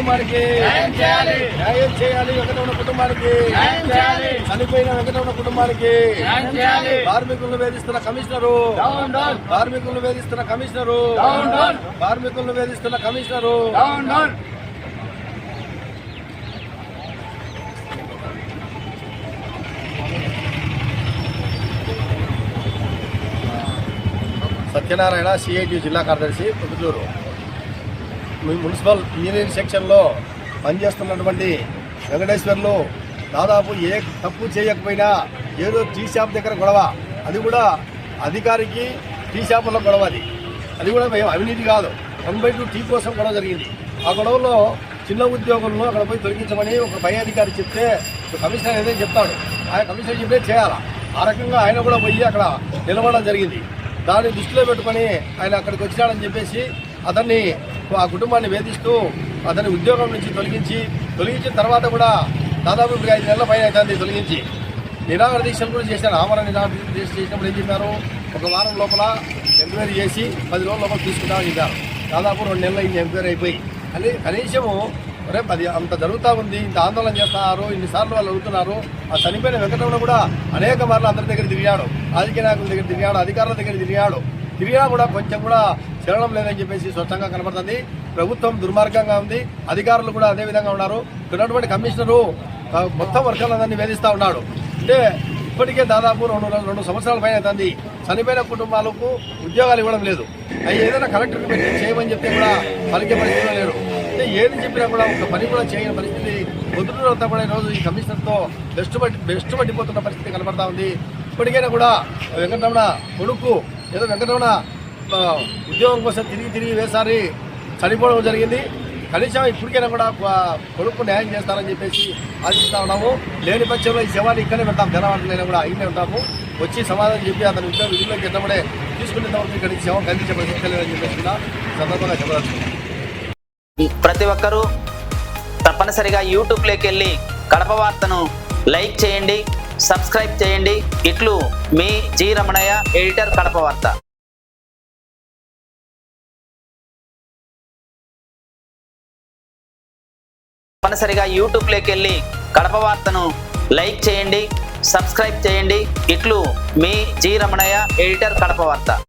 కుటుంబానికి న్యాయం చేయాలి. వెంకటరమణ కుటుంబానికి చనిపోయిన వెంకటరమణ కుటుంబానికి కార్మికులను వేధిస్తున్న కమిషనరు కార్మికులను వేధిస్తున్న కమిషనరు కార్మికులను వేధిస్తున్న కమిషనరు సత్యనారాయణ సిఐటి జిల్లా కార్యదర్శి పొద్దుటూరు. మున్సిపల్ ఇంజనీరింగ్ సెక్షన్లో పనిచేస్తున్నటువంటి వెంకటేశ్వర్లు దాదాపు ఏ తప్పు చేయకపోయినా ఏదో టీ షాప్ దగ్గర గొడవ, అది కూడా అధికారికి టీ షాపులో గొడవ, అది కూడా అవినీతి కాదు. 1/2 టీ కోసం గొడవ జరిగింది. ఆ గొడవలో చిన్న ఉద్యోగులను అక్కడ పోయి తొలగించమని ఒక పై అధికారి చెప్తే కమిషనర్ ఏదైనా చెప్తాడు, ఆయన కమిషనర్ చెప్పే చేయాలా. ఆ రకంగా ఆయన కూడా పోయి అక్కడ నిలబడడం జరిగింది. దాన్ని దృష్టిలో పెట్టుకొని ఆయన అక్కడికి వచ్చినాడని చెప్పేసి అతన్ని ఆ కుటుంబాన్ని వేధిస్తూ అతని ఉద్యోగం నుంచి తొలగించిన తర్వాత కూడా దాదాపు 5 నెలల పైన అవుతుంది తొలగించి. నిరాహార దీక్షలు కూడా చేశారు. ఆమరణ నిరాహార దీక్ష చేసినప్పుడు ఏం చెప్పారు, ఒక వారం లోపల ఎంక్వైరీ చేసి 10 రోజుల లోపల తీసుకుంటామని చెప్పారు. దాదాపు 2 నెలలు అయింది ఎంక్వైరీ అయిపోయి. అని కనీసము రేపు అది అంత జరుగుతూ ఉంది, ఇంత ఆందోళన చేస్తున్నారు, ఇన్నిసార్లు వాళ్ళు అడుగుతున్నారు. ఆ చనిపోయిన వెంకటరమణ కూడా అనేక మార్లు అందరి దగ్గర తిరిగాడు, రాజకీయ నాయకుల దగ్గర తిరిగాడు, అధికారుల దగ్గర తిరిగినా కూడా కొంచెం కూడా చలనం లేదని చెప్పేసి స్పష్టంగా కనబడుతుంది. ప్రభుత్వం దుర్మార్గంగా ఉంది, అధికారులు కూడా అదే విధంగా ఉన్నారు. ఉన్నటువంటి కమిషనరు మొత్తం వర్గాలందరినీ వేధిస్తూ ఉన్నాడు. అంటే ఇప్పటికే దాదాపు 2 సంవత్సరాల పైన అవుతుంది. చనిపోయిన కుటుంబాలకు ఉద్యోగాలు ఇవ్వడం లేదు. అవి ఏదైనా కలెక్టర్కి పెట్టి చేయమని చెప్తే కూడా పలికే పరిస్థితిలో లేరు. అంటే ఏది చెప్పినా కూడా ఒక పని కూడా చేయని పరిస్థితి. పొద్దుటూరు అంతా కూడా ఈరోజు ఈ కమిషనర్తో బెస్ట్ పట్టిపోతున్న పరిస్థితి కనబడతా ఉంది. ఇప్పటికైనా కూడా వెంకటరమణ కొడుకు ఏదో వెంకటరమణ ఉద్యోగం కోసం తిరిగి వేసారి చనిపోవడం జరిగింది. కనీసం ఇప్పటికైనా కూడా కొడుకు న్యాయం చేస్తారని చెప్పేసి ఆశిస్తూ ఉన్నాము. లేని పక్షంలో ఈ శవాన్ని ఇక్కడే పెడతాం, జనవాళ్ళైనా కూడా ఇక్కడే ఉంటాము. వచ్చి సమాధానం చెప్పి అతని ఉద్యోగ విధుల్లోకి ఎన్నప్పుడే తీసుకునేంతవరకు ఇక్కడికి శవం కనిపించే పరిస్థితి లేదని చెప్పేసి కూడా సందర్భంగా చెప్పదలుచుకున్నాం. ప్రతి ఒక్కరూ తప్పనిసరిగా యూట్యూబ్లోకి వెళ్ళి కడప వార్తను లైక్ చేయండి, సబ్స్క్రైబ్ చేయండి. ఇట్లు మీ జి రమణయ్య, ఎడిటర్, కడప వార్త. తప్పనిసరిగా యూట్యూబ్లోకి వెళ్ళి కడప వార్తను లైక్ చేయండి, సబ్స్క్రైబ్ చేయండి. ఇట్లు మీ జి రమణయ్య, ఎడిటర్, కడప వార్త.